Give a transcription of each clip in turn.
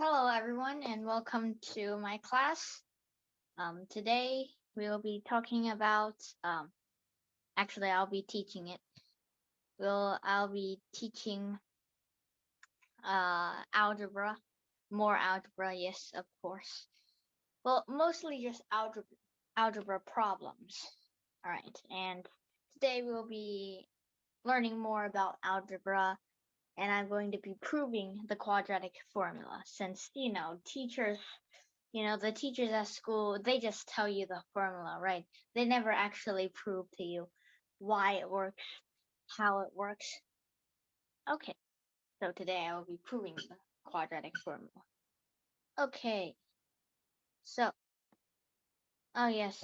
Hello, everyone, and welcome to my class. Today we will be talking about. Actually, I'll be teaching it. I'll be teaching algebra, more algebra. Yes, of course. Well, mostly just algebra problems. All right, and today we'll be learning more about algebra, and I'm going to be proving the quadratic formula. Since the teachers at school, they just tell you the formula, right? They never actually prove to you why it works, how it works. Okay, so today I will be proving the quadratic formula. Okay, so, oh yes,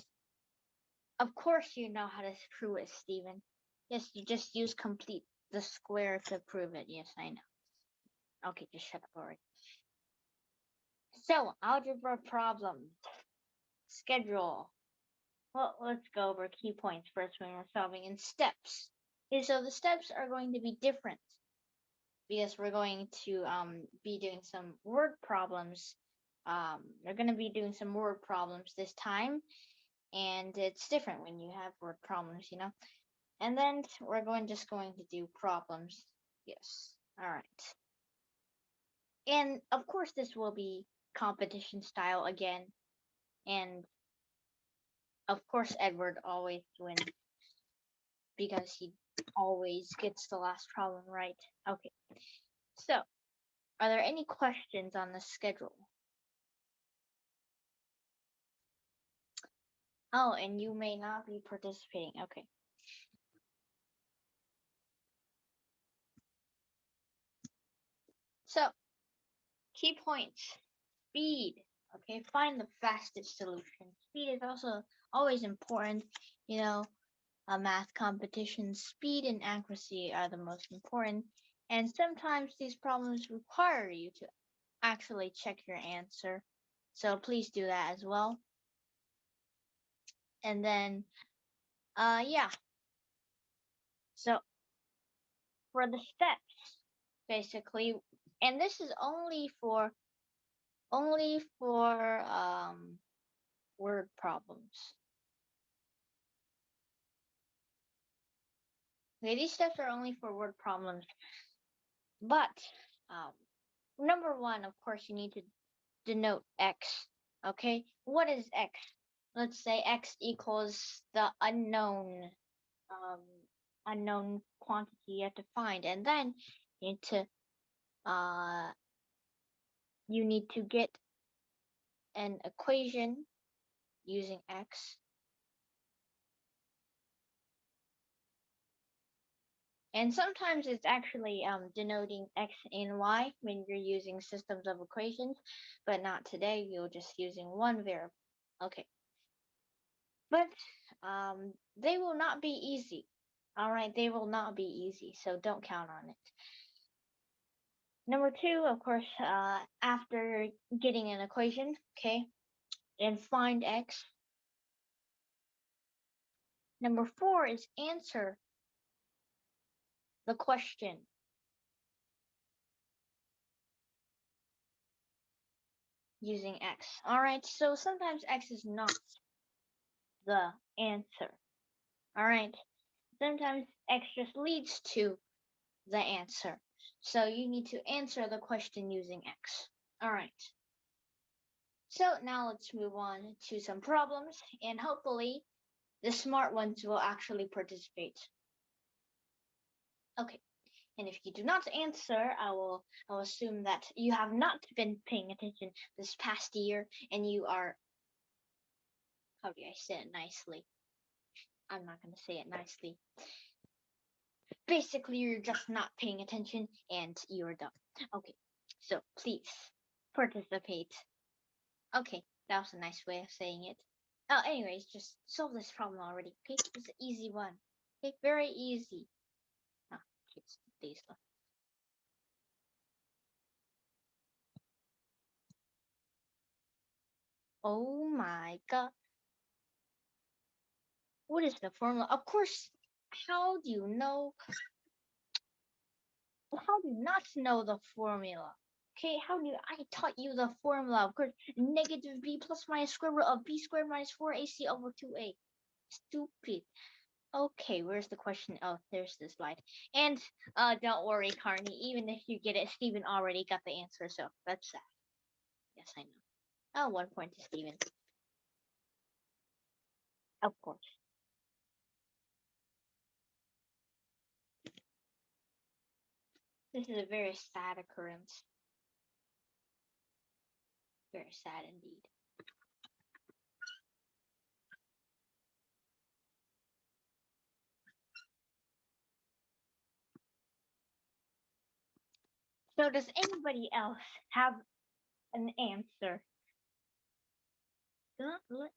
of course you know how to prove it, Stephen. Yes, you just use complete the square to prove it. Yes, I know. Okay, just shut up already. So, algebra problems. Schedule. Well, let's go over key points first when we're solving in steps. Okay, so the steps are going to be different because we're going to be doing some word problems. We're going to be doing some word problems this time, and it's different when you have word problems. And then we're going to do problems. Yes. All right. And of course, this will be competition style again, and of course, Edward always wins because he always gets the last problem right. Okay, so are there any questions on the schedule? Oh, and you may not be participating. Okay. So, key points. Speed. Okay, find the fastest solution. Speed is also always important. You know, a math competition, speed and accuracy are the most important. And sometimes these problems require you to actually check your answer. So please do that as well. And then, yeah. So for the steps, basically, and this is only for word problems. Okay, these steps are only for word problems. But um, number one, of course, you need to denote x. Okay, what is x? Let's say x equals the um, unknown quantity you have to find, and then you need to uh, you need to get an equation using x. And sometimes it's actually denoting x and y when you're using systems of equations, but not today. You're just using one variable. Okay. But they will not be easy. All right, they will not be easy, so don't count on it. Number two, of course, after getting an equation, okay, and find x. Number four is answer the question. Using x. Alright, so sometimes x is not the answer. Alright, sometimes x just leads to the answer. So you need to answer the question using x. Alright, so now let's move on to some problems, and hopefully the smart ones will actually participate. Okay, and if you do not answer, I'll assume that you have not been paying attention this past year, and you are, how do I say it nicely? I'm not going to say it nicely. Basically, you're just not paying attention and you're dumb. Okay, so please participate. Okay, that was a nice way of saying it. Oh, anyways, just solve this problem already. Okay, it's an easy one. Okay, very easy. Ah, kids, these left. Oh my god. What is the formula? Of course, how do you know? How do you not know the formula? Okay, how do I taught you the formula? Of course, negative b plus minus square root of b squared minus 4ac over 2a. Stupid. Okay, where's the question? Oh, there's the slide. And don't worry, Carney. Even if you get it, Steven already got the answer, so that's sad. Yes, I know. Oh, 1 point to Steven. Of course. This is a very sad occurrence. Very sad indeed. So does anybody else have an answer? Don't let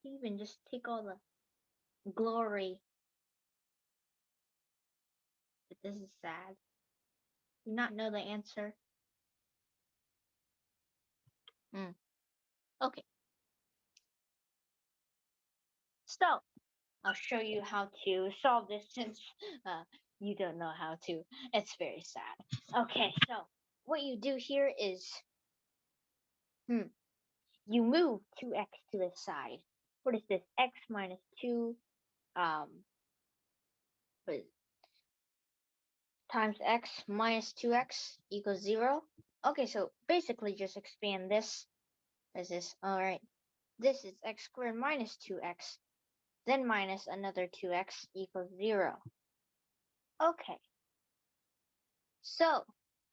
Steven just take all the glory. But this is sad. Do not know the answer. Okay. So I'll show you how to solve this since you don't know how to. It's very sad. Okay, so what you do here is you move 2x to the side. What is this? X minus 2 um what is times x minus 2x equals 0. Okay, so basically just expand this. There's this. Alright. This is x squared minus 2x. Then minus another 2x equals 0. Okay. So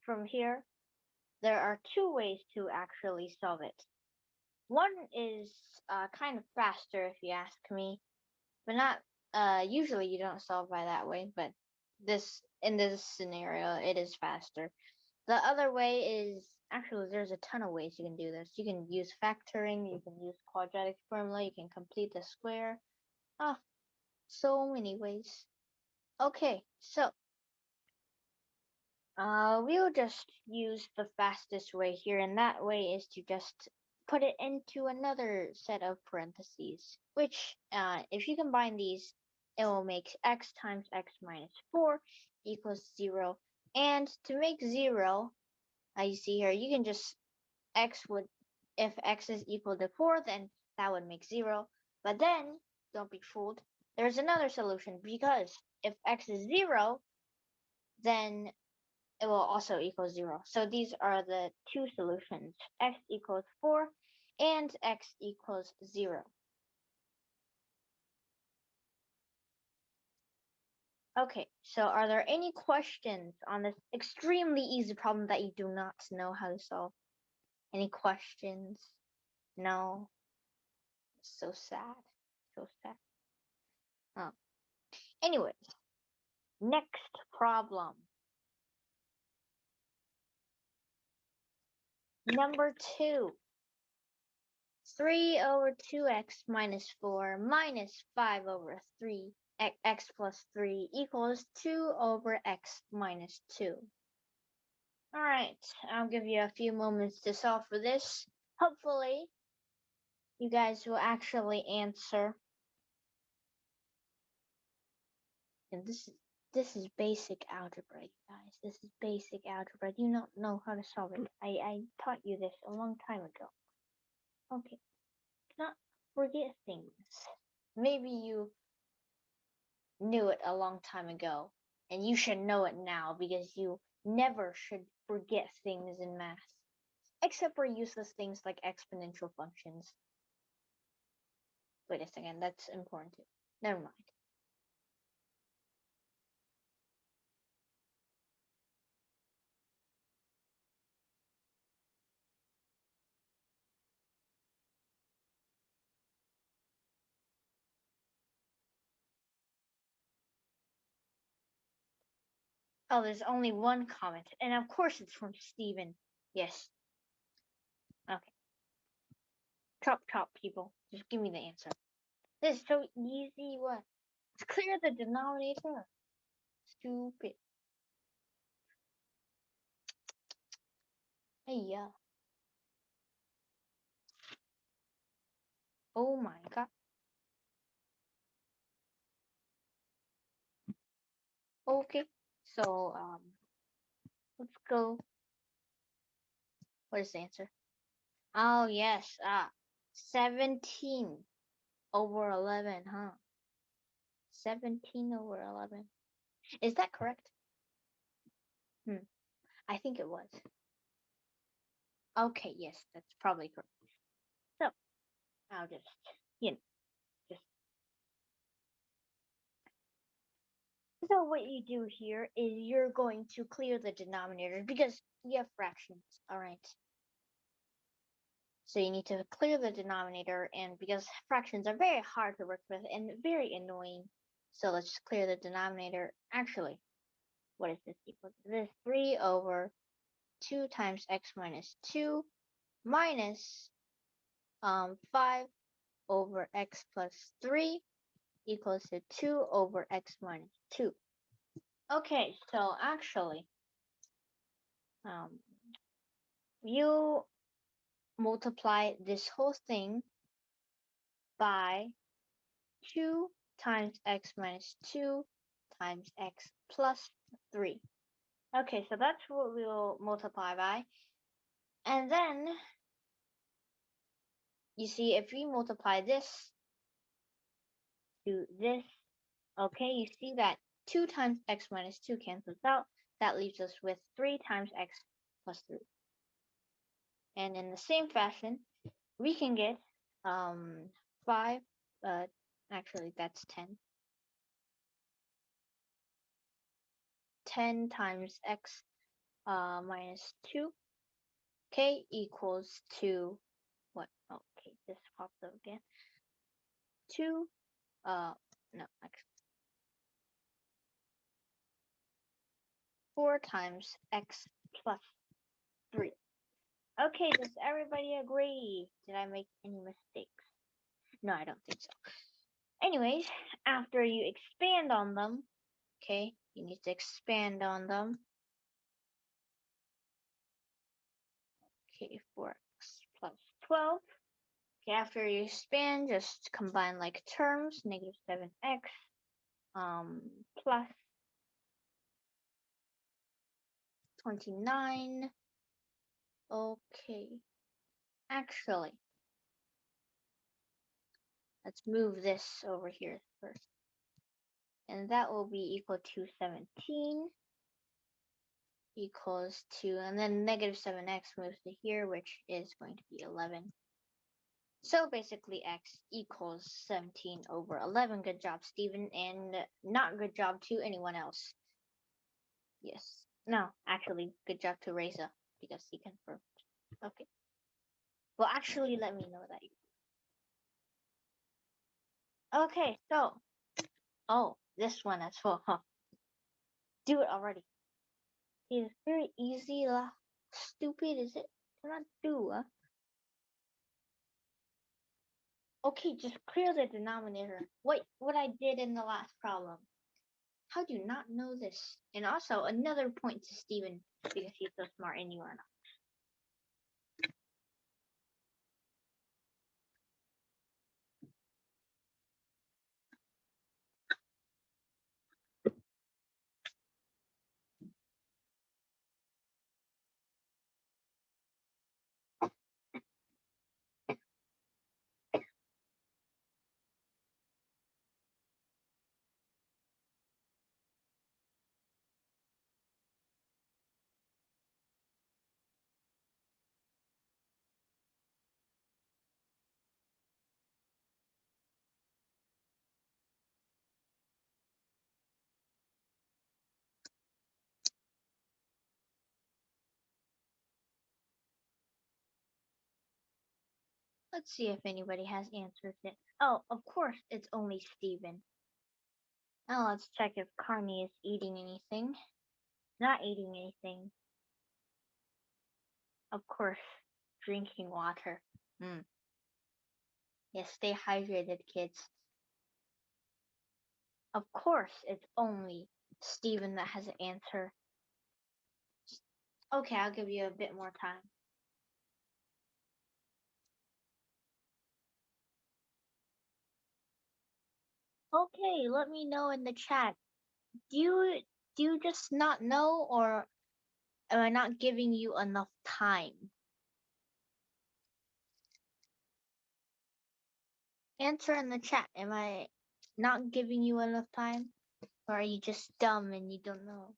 from here, there are two ways to actually solve it. One is kind of faster if you ask me, but not usually you don't solve by that way, but in this scenario it is faster. The other way is actually there's a ton of ways you can do this. You can use factoring, you can use quadratic formula, you can complete the square. So many ways. Okay, so we'll just use the fastest way here, and that way is to just put it into another set of parentheses, which, if you combine these, it will make x times x minus 4 equals 0. And to make 0, you see here, you can just, if x is equal to 4, then that would make 0. But then, don't be fooled, there's another solution, because if x is 0, then it will also equal 0. So these are the two solutions, x equals 4 and x equals 0. Okay, so are there any questions on this extremely easy problem that you do not know how to solve? Any questions? No? So sad. So sad. Oh. Anyways, next problem. Number 2. 3 over 2x minus 4 minus 5 over 3 x plus 3 equals 2 over x minus 2. Alright, I'll give you a few moments to solve for this. Hopefully, you guys will actually answer. And this is basic algebra, you guys. This is basic algebra. Do you not know how to solve it? I taught you this a long time ago. Okay. Not forget things. Maybe you knew it a long time ago, and you should know it now because you never should forget things in math, except for useless things like exponential functions. Wait a second, that's important too. Never mind. Oh, there's only one comment, and of course it's from Steven. Yes. Okay. Chop chop, people. Just give me the answer. This is so easy. What? Let's clear the denominator. Stupid. Hey, yeah. Oh my god. Okay. So, let's go What is the answer? Oh, yes. 17 over 11, huh? 17 over 11. Is that correct? I think it was. Okay, yes, that's probably correct. So, I'll just, you know, just. So what you do here is you're going to clear the denominator because you have fractions, alright? So you need to clear the denominator, and because fractions are very hard to work with and very annoying, so let's just clear the denominator. Actually, what is this equal to? This 3 over 2 times x minus 2 minus 5 over x plus 3 equals to 2 over x minus 2. Okay, so actually, um, you multiply this whole thing by 2 times x minus 2 times x plus 3. Okay, so that's what we'll multiply by. And then, you see, if we multiply this to this, okay, you see that 2 times x minus 2 cancels out. That leaves us with 3 times x plus 3. And in the same fashion, we can get 5, actually that's 10. 10 times x minus 2, okay, equals to what? Okay, this pops up again. 2, no, actually 4 times x plus 3. Okay, does everybody agree? Did I make any mistakes? No, I don't think so. Anyways, after you expand on them, okay, you need to expand on them. Okay, 4x plus 12. Okay, after you expand, just combine like terms, negative 7x plus 29. Okay, actually, let's move this over here first. And that will be equal to 17 equals to, and then negative 7x moves to here, which is going to be 11. So basically x equals 17 over 11. Good job, Stephen, and not good job to anyone else. Yes. No, actually, good job to Reza, because he confirmed. Okay. Well, actually, let me know that. Okay, so, oh, this one as well, huh? Do it already. It's very easy, lah. Stupid, is it? Cannot do, huh? Okay, just clear the denominator. What I did in the last problem. How do you not know this? And also, another point to Steven, because he's so smart and you are not. Let's see if anybody has answers it. Oh, of course, it's only Steven. Now let's check if Carney is eating anything. Not eating anything. Of course, drinking water. Yes, stay hydrated, kids. Of course, it's only Steven that has an answer. Okay, I'll give you a bit more time. Okay, let me know in the chat. Do you just not know, or am I not giving you enough time? Answer in the chat. Am I not giving you enough time? Or are you just dumb and you don't know?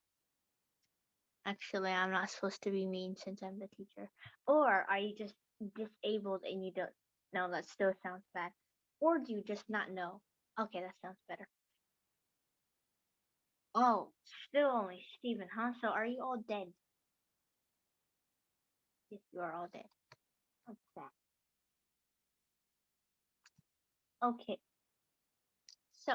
Actually, I'm not supposed to be mean since I'm the teacher. Or are you just disabled and you don't know? That still sounds bad. Or do you just not know? Okay, that sounds better. Oh, still only Steven, huh? So are you all dead? Yes, you are all dead. What's that? Okay, so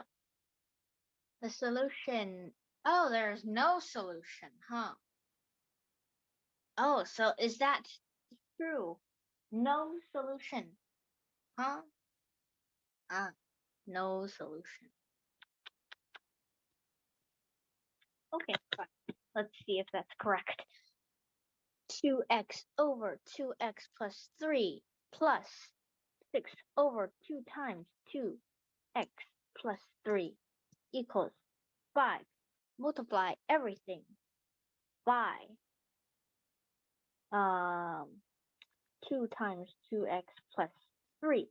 the solution. Oh, there's no solution, huh? Oh, so is that true? No solution, huh? Ah, no solution. Okay, fine. Let's see if that's correct. 2x over 2x plus 3 plus 6 over 2 times 2x plus 3 equals 5. Multiply everything by 2 times 2x plus 3.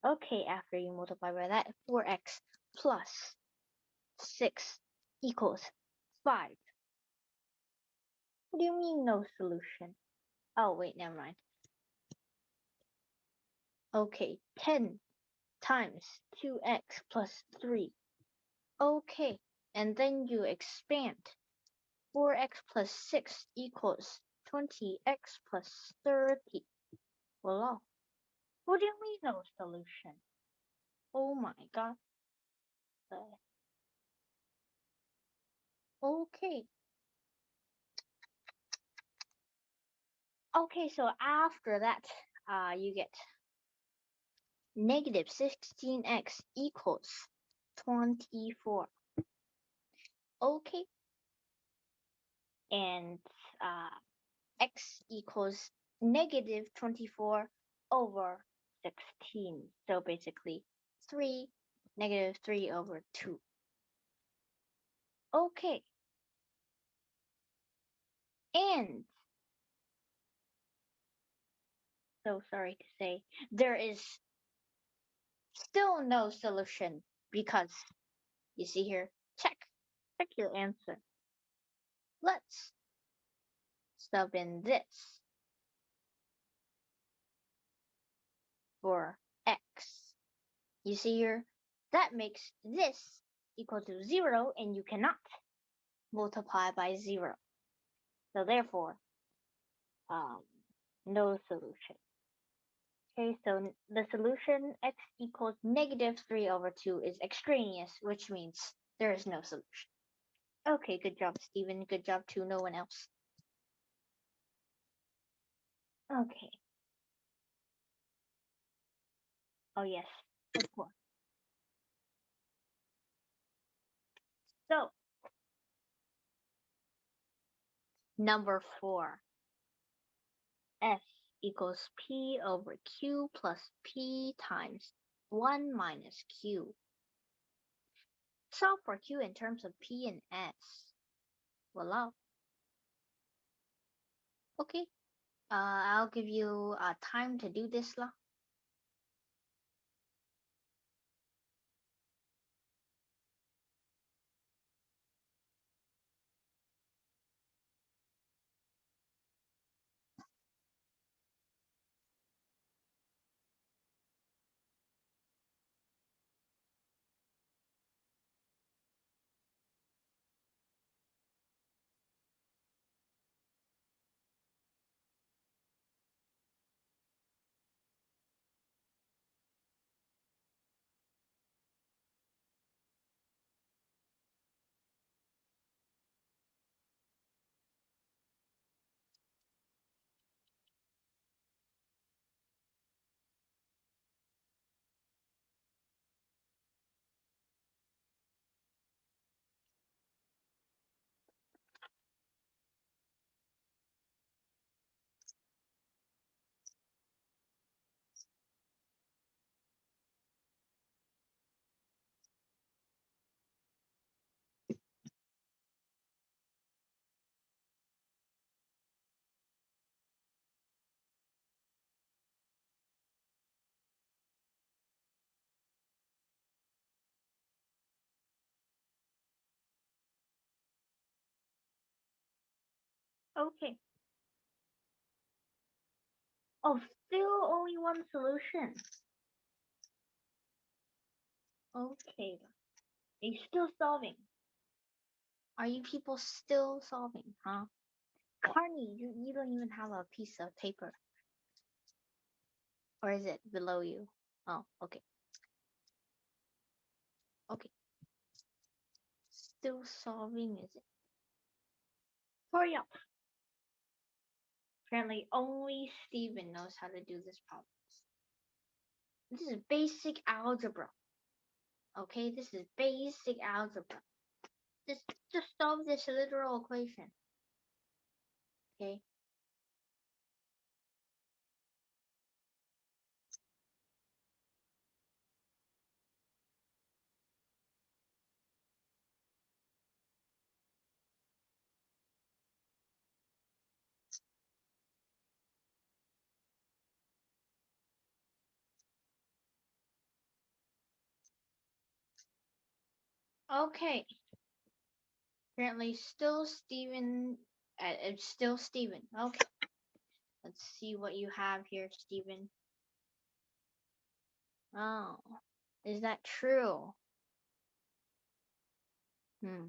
Okay, after you multiply by that, 4x plus 6 equals 5. What do you mean no solution? Oh, wait, never mind. Okay, 10 times 2x plus 3. Okay, and then you expand. 4x plus 6 equals 20x plus 30. Voila. What do you mean no solution? Oh my god. Okay. Okay, so after that, you get negative 16x equals 24. Okay, and x equals negative 24 over 16. So basically 3, negative 3 over 2. Okay, and so sorry to say, there is still no solution because you see here, check your answer. Let's sub in this for x. You see here, that makes this equal to 0 and you cannot multiply by 0. So therefore, um, no solution. Okay, so the solution x equals negative 3 over 2 is extraneous, which means there is no solution. Okay, good job, Steven. Good job to no one else. Okay. Oh, yes, of course. So, number 4. S equals P over Q plus P times 1 minus Q. Solve for Q in terms of P and S. Voila. Okay. I'll give you time to do this lah. Okay. Oh, still only one solution. Okay. Are you still solving? Are you people still solving, huh? Carney, you don't even have a piece of paper. Or is it below you? Oh, okay. Okay. Still solving, is it? Hurry up. Apparently only Steven knows how to do this problem. This is basic algebra. Okay, this is basic algebra. Just solve this literal equation. Okay. Okay. Apparently still Steven. It's still Steven. Okay. Let's see what you have here, Steven. Oh. Is that true? Hmm.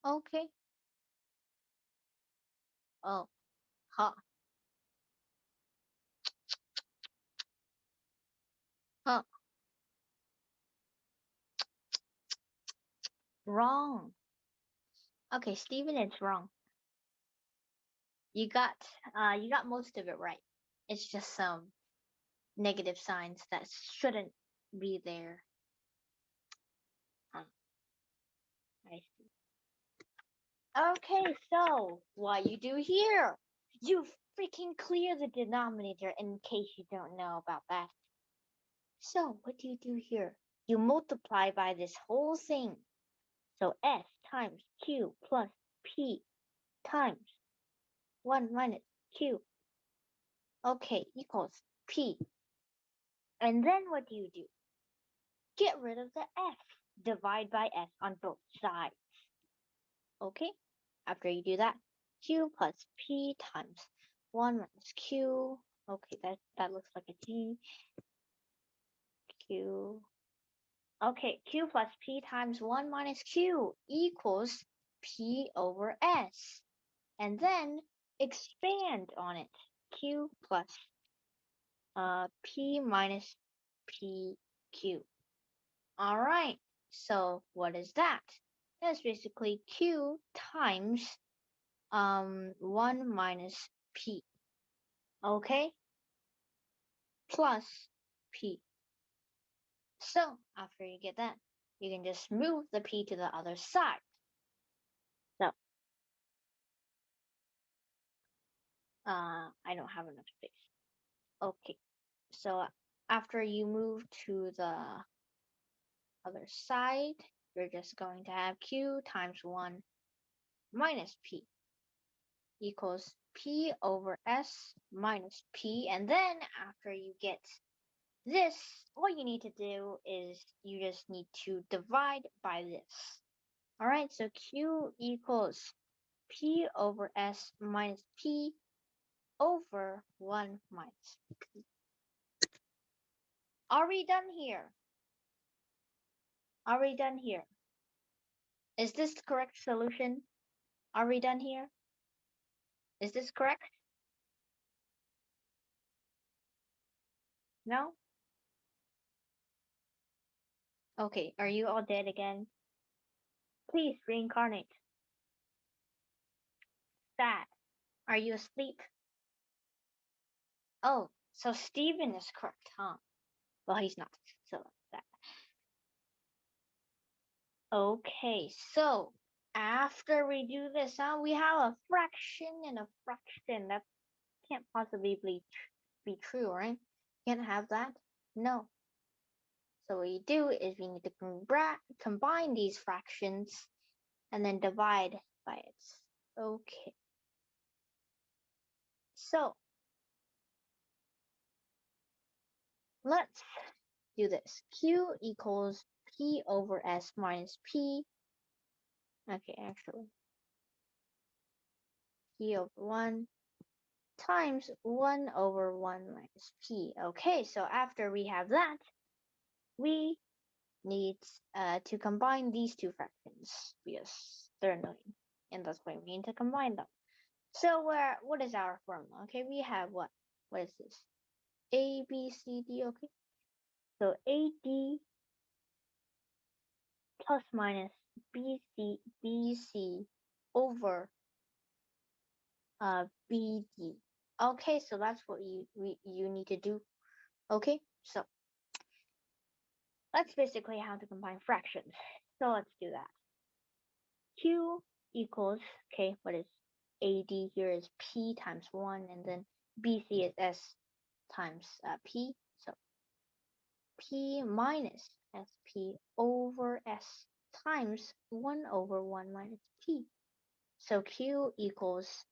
Okay. Oh. Huh. Huh. Wrong. Okay, Steven, it's wrong. You got you got most of it right. It's just some negative signs that shouldn't be there. Huh. I see. Okay, so what you do here? You freaking clear the denominator in case you don't know about that. So what do you do here? You multiply by this whole thing. So S times Q plus P times 1 minus Q. Okay, equals P. And then what do you do? Get rid of the F. Divide by S on both sides. Okay? After you do that, Q plus P times 1 minus Q. Okay, that looks like a G. Q. Okay, Q plus P times 1 minus Q equals P over S. And then expand on it. Q plus P minus PQ. Alright, so what is that? That's basically Q times 1 minus P. Okay? Plus P. So after you get that, you can just move the P to the other side. So I don't have enough space. Okay. So after you move to the other side, you're just going to have Q times 1 minus P equals P over S minus P. And then after you get this, what you need to do is you just need to divide by this. Alright, so Q equals P over S minus P over 1 minus P. Are we done here? Are we done here? Is this the correct solution? Are we done here? Is this correct? No? Okay, are you all dead again? Please reincarnate. Sad. Are you asleep? Oh, so Steven is correct, huh? Well, he's not, so that. Okay, so after we do this, we have a fraction and a fraction. That can't possibly be true, right? Can't have that? No. So what you do is we need to combine these fractions and then divide by it. Okay. So let's do this. Q equals P over S minus P. Okay, actually. P over 1 times 1 over 1 minus P. Okay, so after we have that, we need to combine these two fractions because they're annoying, and that's why we need to combine them. So what is our formula? Okay, we have what? What is this? A, B, C, D, okay? So AD plus minus BC over BD. Okay, so that's what you need to do. Okay, so that's basically how to combine fractions. So let's do that. Q equals, okay, what is AD here is P times 1, and then BC is S times P. So P minus SP over S times 1 over 1 minus P. So Q equals,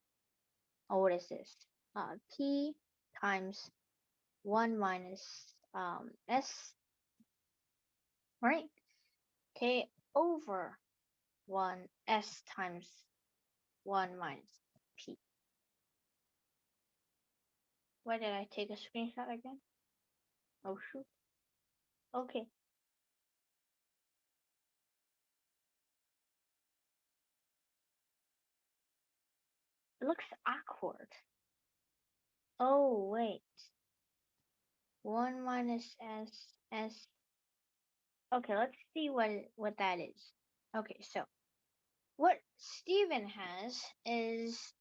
oh, what is this? P times 1 minus S, right? Okay, over 1 S times 1 minus P. Why did I take a screenshot again? Oh, shoot. Okay. It looks awkward. Oh, wait. 1 minus S. Okay, let's see what that is. Okay, so what Stephen has is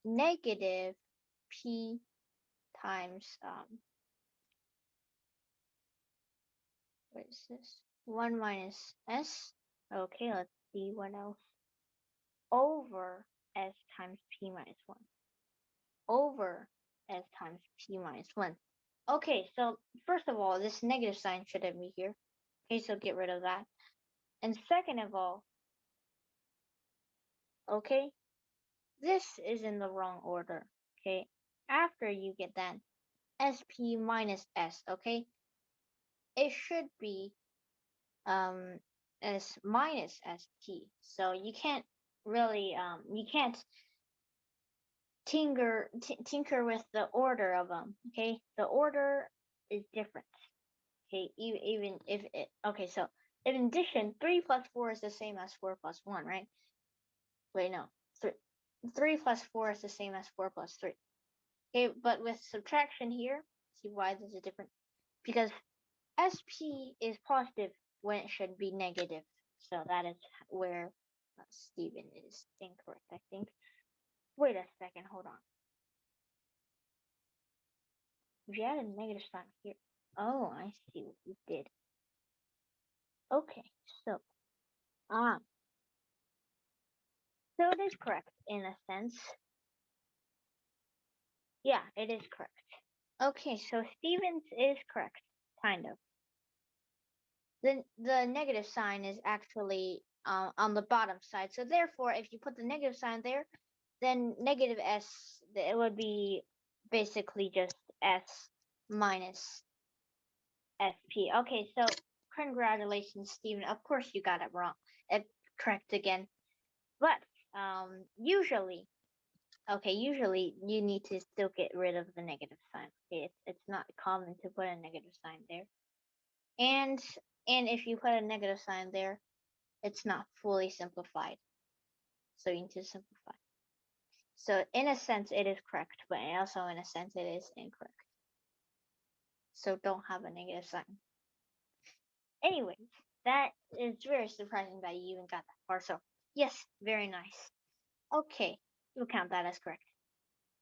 negative P times, what is this? 1 minus S. Okay, let's see what else. Over S times P minus 1. Over S times P minus 1. Okay, so first of all, this negative sign shouldn't be here. Okay, so get rid of that. And second of all, okay, this is in the wrong order. Okay, after you get that SP minus S, okay, it should be S minus SP. So you can't really you can't tinker with the order of them. Okay, the order is different. Okay, even if it, okay, so in addition, 3 plus 4 is the same as 4 plus 1, right? Wait, no, 3 plus 4 is the same as 4 plus 3. Okay, but with subtraction here, see why this is different? Because SP is positive when it should be negative. So that is where Stephen is incorrect, I think. Wait a second, hold on. If you add a negative sign here. Oh, I see what you did. Okay, so, ah, so it is correct in a sense. Yeah, it is correct. Okay, so Stevens is correct, kind of. The negative sign is actually on the bottom side. So therefore, if you put the negative sign there, then negative S, it would be basically just S minus SP. Okay, so congratulations, Steven. Of course you got it wrong. Correct again. But usually, okay, usually you need to still get rid of the negative sign. Okay, it's not common to put a negative sign there. And if you put a negative sign there, it's not fully simplified. So you need to simplify. So in a sense it is correct, but also in a sense it is incorrect. So don't have a negative sign. Anyways, that is very surprising that you even got that far. So yes, very nice. Okay, we'll count that as correct.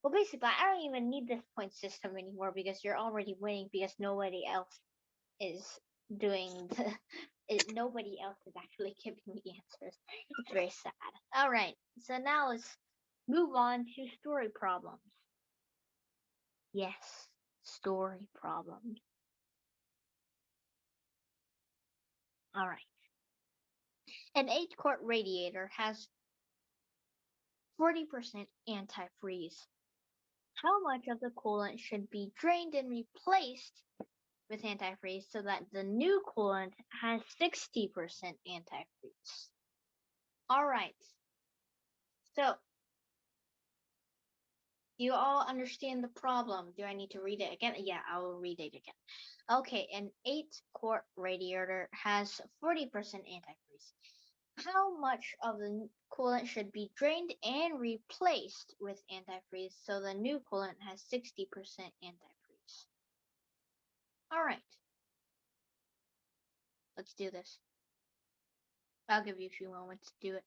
Well, basically, I don't even need this point system anymore because you're already winning because nobody else is doing nobody else is actually giving me answers. It's very sad. All right, so now let's move on to story problems. Yes, story problems. All right. An 8-quart radiator has 40% antifreeze. How much of the coolant should be drained and replaced with antifreeze so that the new coolant has 60% antifreeze? All right. So Do you all understand the problem? Do I need to read it again? Yeah, I will read it again. Okay, an 8-quart radiator has 40% antifreeze. How much of the coolant should be drained and replaced with antifreeze so the new coolant has 60% antifreeze? Alright, let's do this. I'll give you a few moments to do it.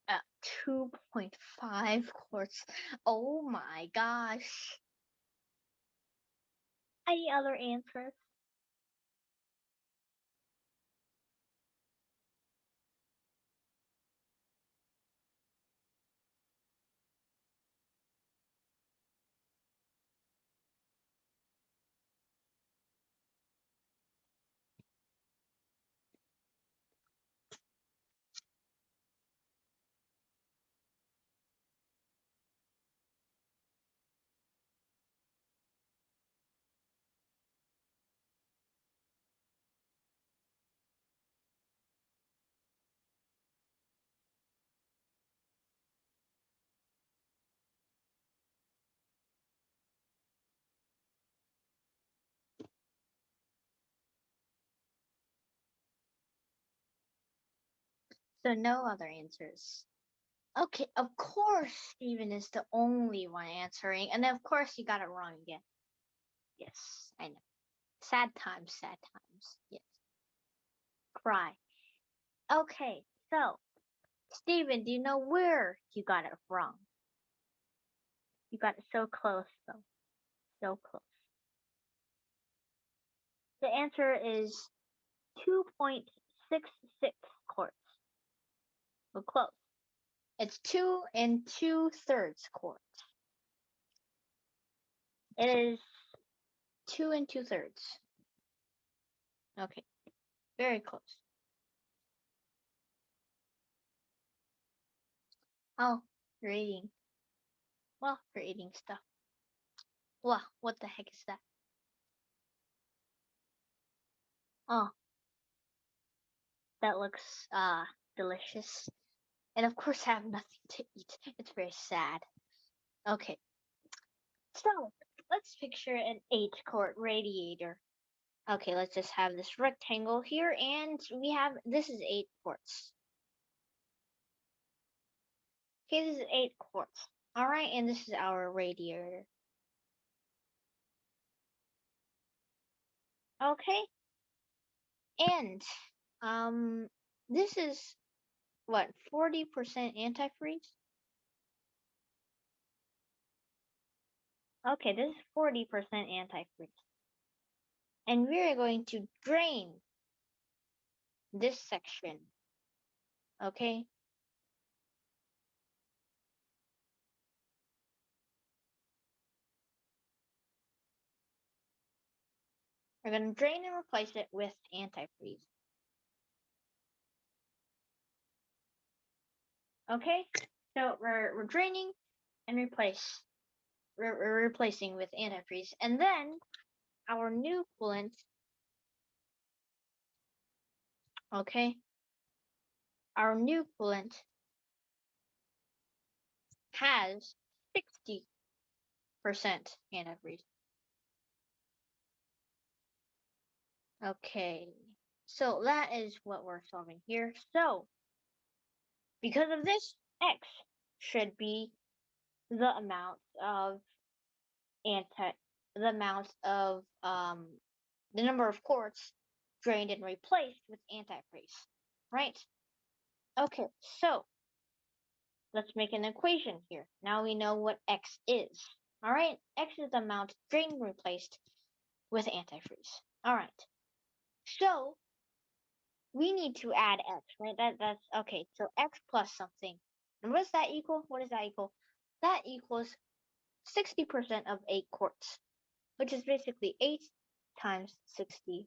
Uh, 2.5 quarts. Oh my gosh. Any other answers? So no other answers. Okay, of course Steven is the only one answering, and of course you got it wrong again. Yes, I know. Sad times, sad times. Yes. Cry. Okay, so Steven, do you know where you got it wrong? You got it so close though. So close. The answer is 2.66 quarts. We're close. It's 2 2/3 quarts. It is 2 2/3. Okay, very close. Oh, you're eating. Well, you're eating stuff. Wow, what the heck is that? Oh, that looks delicious. And of course I have nothing to eat. It's very sad. Okay. So let's picture an 8-quart radiator. Okay, let's just have this rectangle here and we have this is 8 quarts. Okay, this is 8 quarts. Alright, and this is our radiator. Okay. And this is what, 40% antifreeze? Okay, this is 40% antifreeze. And we're going to drain this section. Okay? We're going to drain and replace it with antifreeze. Okay? So we're draining and we're replacing with antifreeze. And then our new coolant, okay? Our new coolant has 60% antifreeze. Okay. So that is what we're solving here. So because of this, x should be the amount of anti the amount of the number of quarts drained and replaced with antifreeze, right? Okay, so let's make an equation here. Now we know what x is. All right, x is the amount drained and replaced with antifreeze. All right, so we need to add x, right? That's okay. So x plus something, and what does that equal? What does that equal? That equals 60% of 8 quarts, which is basically 8 times 60%.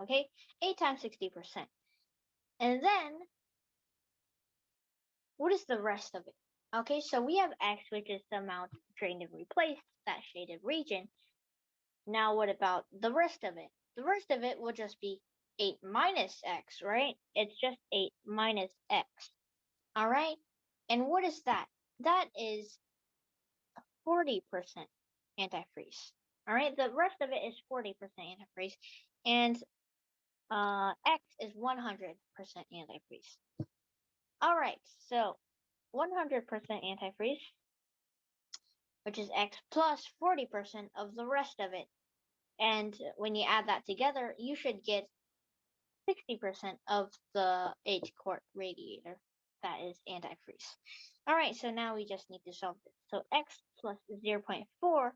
Okay, 8 times 60%, and then what is the rest of it? Okay, so we have x, which is the amount drained and replaced, that shaded region. Now what about the rest of it? The rest of it will just be 8 minus x, right? It's just 8 minus x. All right? And what is that? That is 40% antifreeze. All right? The rest of it is 40% antifreeze. And x is 100% antifreeze. All right, so 100% antifreeze, which is x plus 40% of the rest of it. And when you add that together, you should get 60% of the 8 quart radiator. That is antifreeze. All right, so now we just need to solve this. So x plus 0.4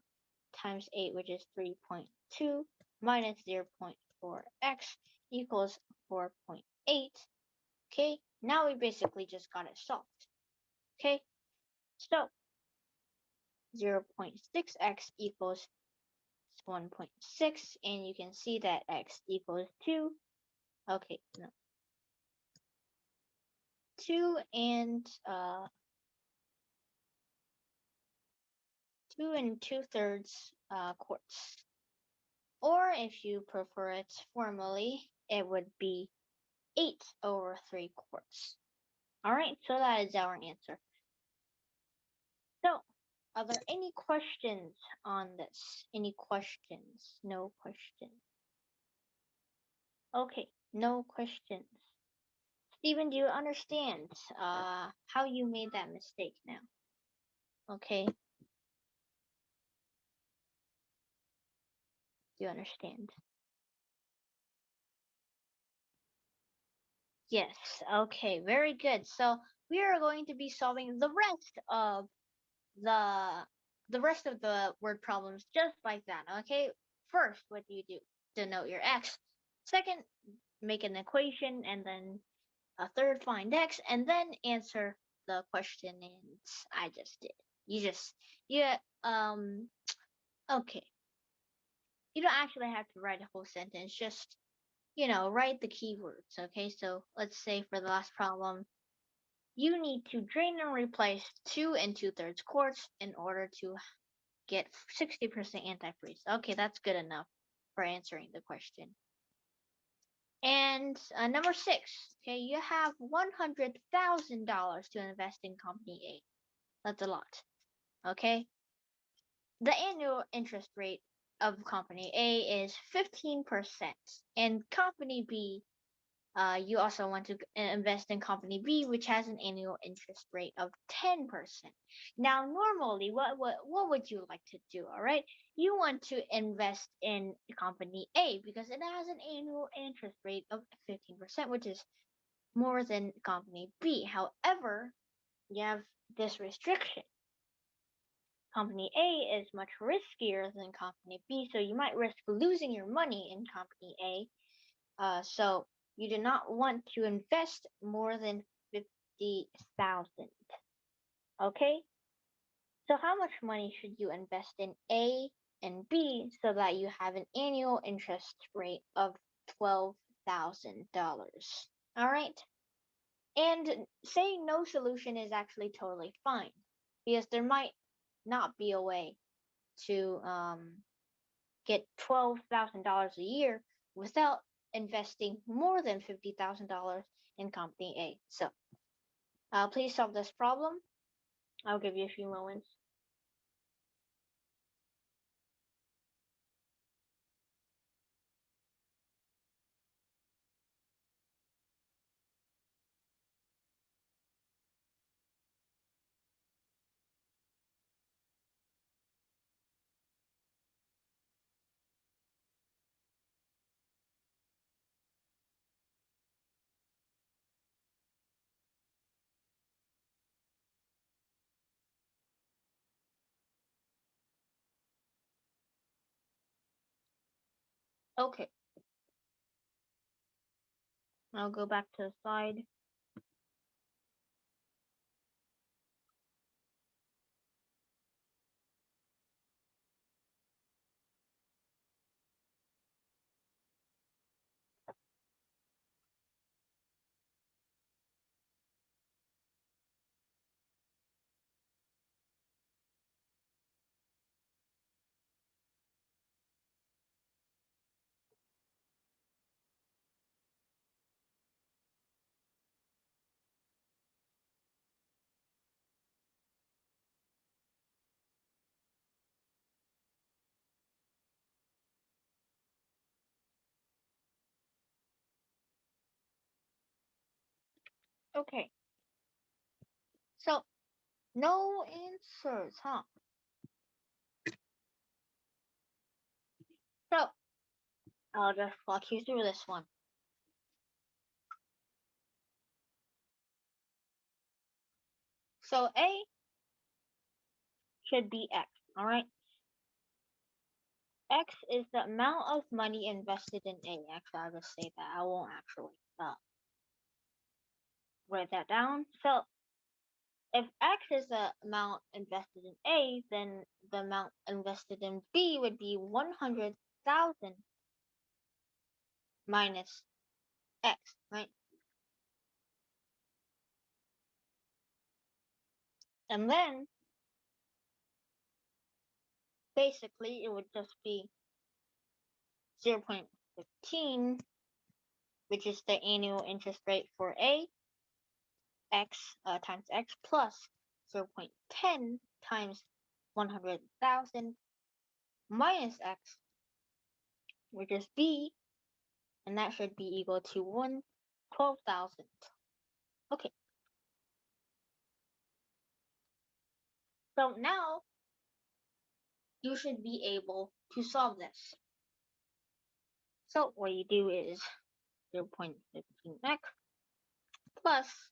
times 8, which is 3.2, minus 0.4x equals 4.8. Okay, now we basically just got it solved. Okay, so 0.6x equals 1.6, and you can see that x equals 2. Okay, no. 2 and 2 and 2/3 quarts. Or if you prefer it formally, it would be 8/3 quarts. Alright, so that is our answer. So, are there any questions on this? Any questions? No questions. Okay, no questions. Steven, do you understand how you made that mistake now? Okay. Do you understand? Yes. Okay, very good. So we are going to be solving the rest of the word problems just like that. Okay. First, what do? Denote your x. Second, make an equation, and then a third, find x, and then answer the question. And I just did. Yeah. Okay. You don't actually have to write a whole sentence. Just write the keywords. Okay. So let's say for the last problem, you need to drain and replace 2 and 2/3 quarts in order to get 60% antifreeze. Okay, that's good enough for answering the question. And number 6, okay, you have $100,000 to invest in company A. That's a lot, okay? The annual interest rate of company A is 15%, and company B, you also want to invest in company B, which has an annual interest rate of 10%. Now, normally, what would you like to do? All right, you want to invest in company A because it has an annual interest rate of 15%, which is more than company B. However, you have this restriction. Company A is much riskier than company B, so you might risk losing your money in company A. So you do not want to invest more than 50,000. Okay? So how much money should you invest in A and B so that you have an annual interest rate of $12,000? All right? And saying no solution is actually totally fine because there might not be a way to get $12,000 a year without investing more than $50,000 in company A. So, please solve this problem. I'll give you a few moments. Okay, I'll go back to the slide. Okay, so no answers, huh? So I'll just walk you through this one. So A should be X, alright? X is the amount of money invested in A. Actually, I'll just say that. I won't actually write that down. So if X is the amount invested in A, then the amount invested in B would be 100,000 minus X, right? And then basically it would just be 0.15, which is the annual interest rate for A, X times X plus 0.10 times 100,000 minus X, which is B, and that should be equal to 12,000. Okay, so now you should be able to solve this. So what you do is 0.15x plus,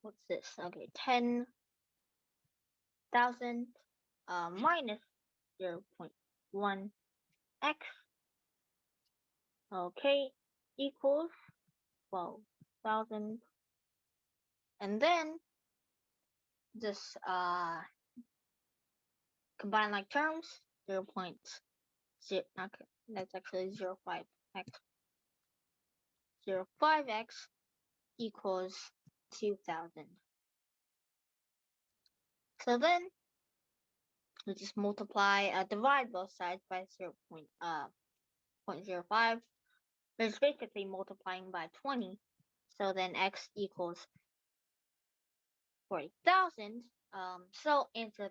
what's this? Okay, 10,000 minus 0.1x, okay, equals 12,000. And then just combine like terms, 0.0, okay, that's actually 0.5x. 0.5x equals 2,000. So then we just divide both sides by 0.05. It's basically multiplying by 20. So then x equals 40,000. So answer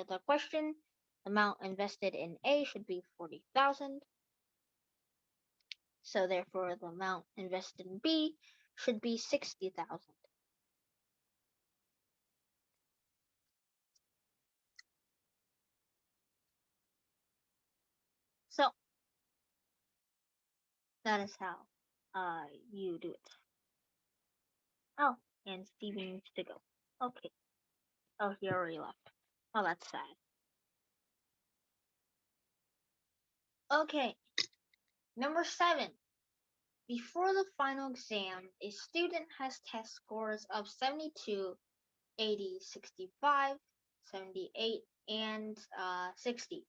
the question. Amount invested in A should be 40,000. So therefore the amount invested in B should be 60,000. So that is how you do it. Oh, and Steven needs to go. Okay. Oh, he already left. Oh, that's sad. Okay. Number 7. Before the final exam, a student has test scores of 72, 80, 65, 78, and 60.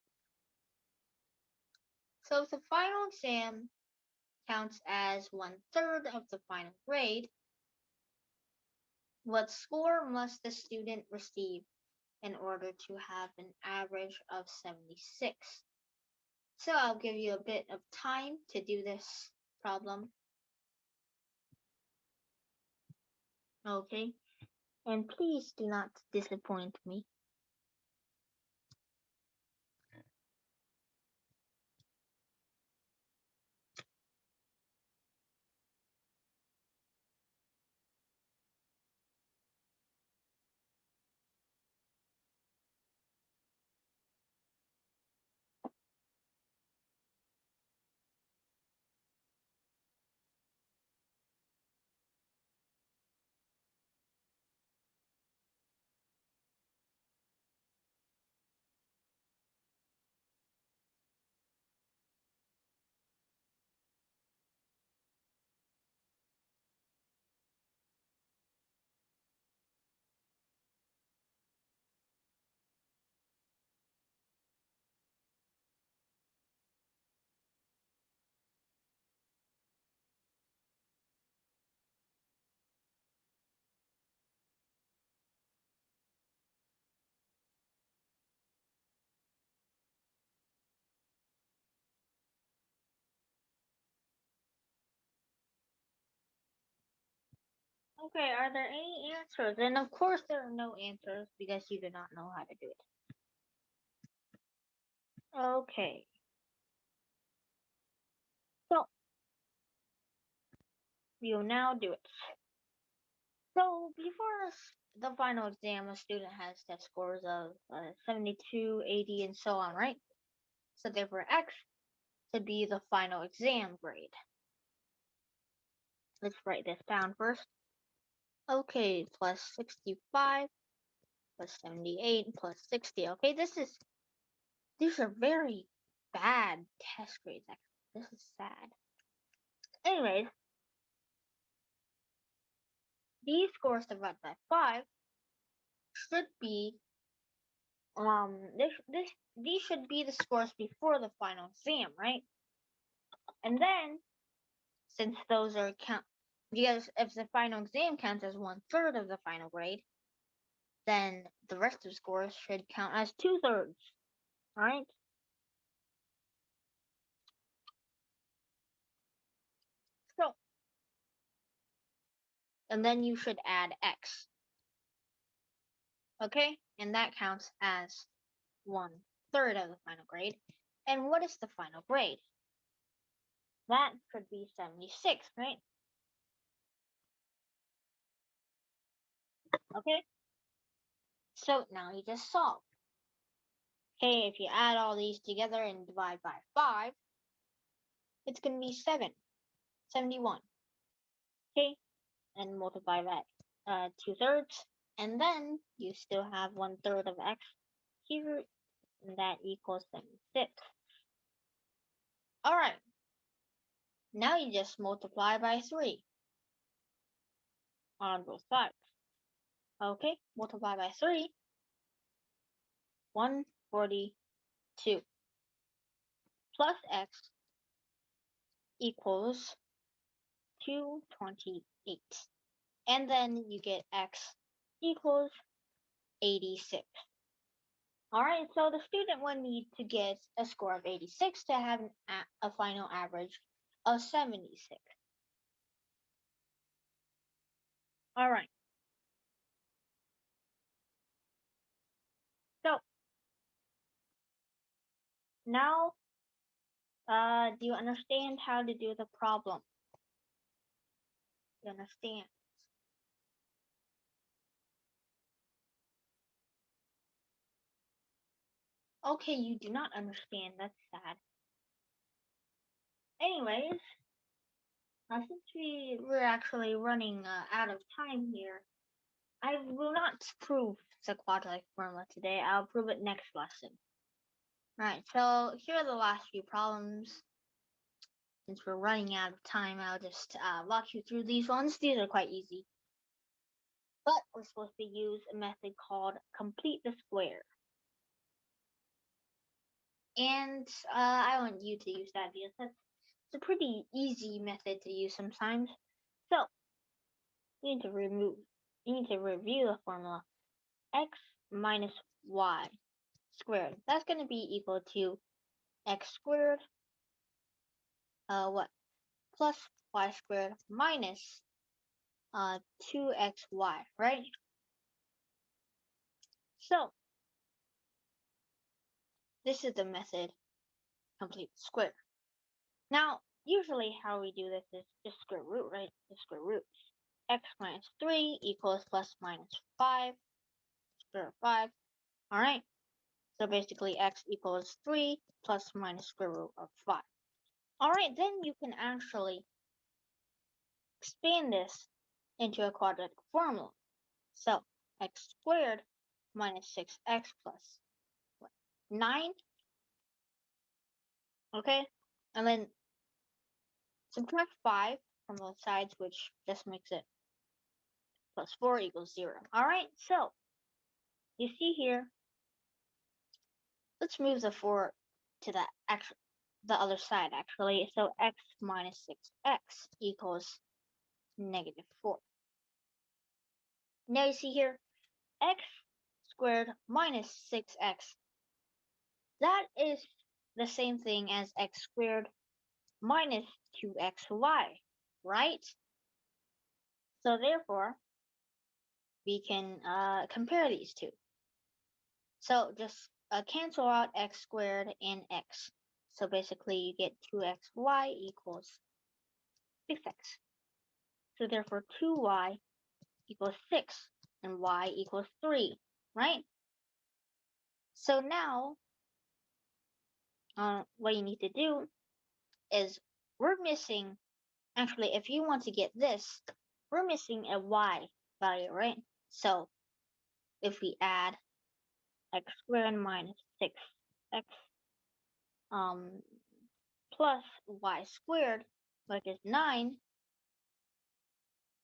So if the final exam counts as 1/3 of the final grade, what score must the student receive in order to have an average of 76? So I'll give you a bit of time to do this problem. Okay, and please do not disappoint me. Okay, are there any answers? And of course there are no answers because you do not know how to do it. Okay. So, we will now do it. So, before the final exam, a student has test scores of 72, 80, and so on, right? So, therefore, X to be the final exam grade. Let's write this down first. Okay, plus 65, plus 78, plus 60. Okay, these are very bad test grades, actually. This is sad. Anyways, these scores divided by 5 should be these should be the scores before the final exam, right? And then since those are count because if the final exam counts as 1/3 of the final grade, then the rest of the scores should count as 2/3. Alright? So and then you should add X. Okay? And that counts as 1/3 of the final grade. And what is the final grade? That should be 76, right? Okay? So now you just solve. Okay, if you add all these together and divide by 5, it's going to be 71. Okay, and multiply that 2/3, and then you still have 1/3 of X here, and that equals 76. Alright, now you just multiply by 3 on both sides. Okay, multiply by 3, 142 plus X equals 228. And then you get X equals 86. Alright, so the student would need to get a score of 86 to have a final average of 76. Alright, so now do you understand how to do the problem? You understand? Okay, you do not understand. That's sad. Anyways, since we're actually running out of time here, I will not prove the quadratic formula today. I'll prove it next lesson. Right, so here are the last few problems. Since we're running out of time, I'll just walk you through these ones. These are quite easy. But we're supposed to use a method called complete the square. And I want you to use that because it's a pretty easy method to use sometimes. So you need to review the formula. X minus y squared. That's going to be equal to x squared, plus y squared minus 2xy, right? So this is the method complete the square. Now, usually how we do this is just square root, right? Just square root. X minus 3 equals plus minus 5, square root of 5. Alright, so basically x equals 3 plus minus square root of 5. Alright, then you can actually expand this into a quadratic formula. So x squared minus 6x plus 9. Okay, and then subtract 5 from both sides, which just makes it plus 4 equals 0. Alright, so you see here, let's move the 4 to the other side actually. So x minus 6x equals negative 4. Now you see here, x squared minus 6x. That is the same thing as x squared minus 2xy, right? So therefore, we can compare these two. So just cancel out x squared and x. So basically you get 2xy equals 6x. So therefore 2y equals 6 and y equals 3, right? So now what you need to do is we're missing, actually if you want to get this, we're missing a y value, right? So if we add x squared minus 6x plus y squared, which is 9,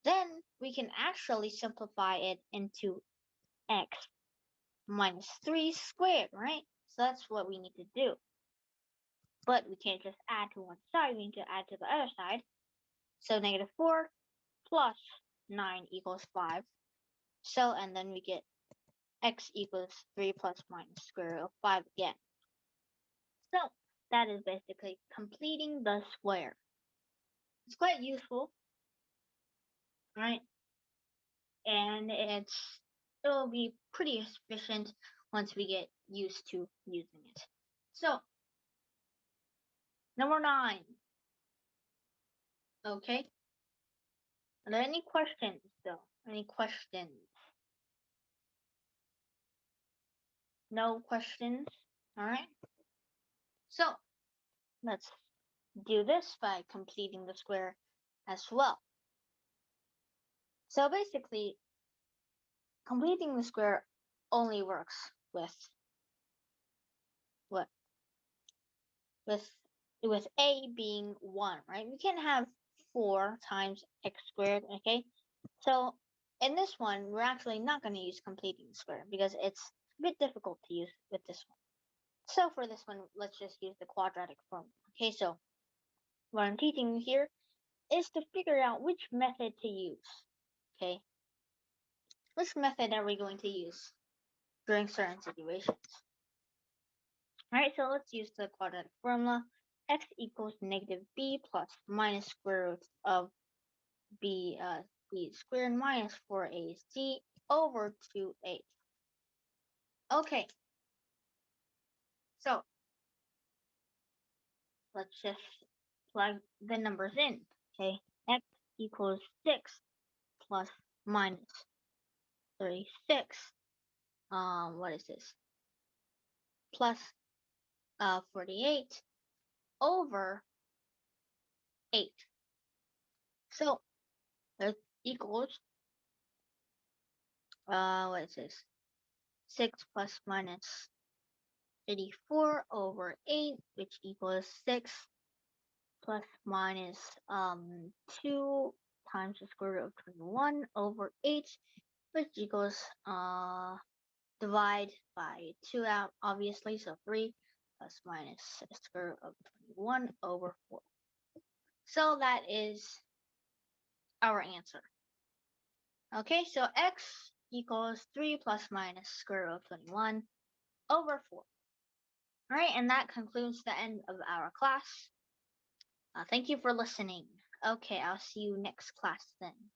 then we can actually simplify it into x minus 3 squared, right? So that's what we need to do. But we can't just add to one side, we need to add to the other side. So negative 4 plus 9 equals 5. So, and then we get x equals 3 plus minus square root of 5 again. So, that is basically completing the square. It's quite useful, right? And it'll be pretty efficient once we get used to using it. So, number 9. Okay. Are there any questions though? Any questions? No questions? Alright. So, let's do this by completing the square as well. So basically, completing the square only works with what? With a being 1, right? We can have 4 times x squared, okay? So in this one, we're actually not going to use completing the square because it's a bit difficult to use with this one. So for this one, let's just use the quadratic formula. Okay, so what I'm teaching you here is to figure out which method to use. Okay, which method are we going to use during certain situations? Alright, so let's use the quadratic formula. X equals negative b plus minus square root of b squared minus 4ac over 2a. Okay, so let's just plug the numbers in. Okay, x equals 6 plus minus 36. What is this? Plus 48 over 8. So that equals what is this? 6 plus minus 84 over 8, which equals 6 plus minus 2 times the square root of 21 over 8, which equals divide by 2 out, obviously, so 3 plus minus the square root of 21 over 4. So that is our answer. Okay, so x equals 3 plus minus square root of 21 over 4. Alright, and that concludes the end of our class. Thank you for listening. Okay, I'll see you next class then.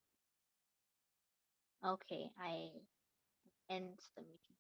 Okay, I end the meeting.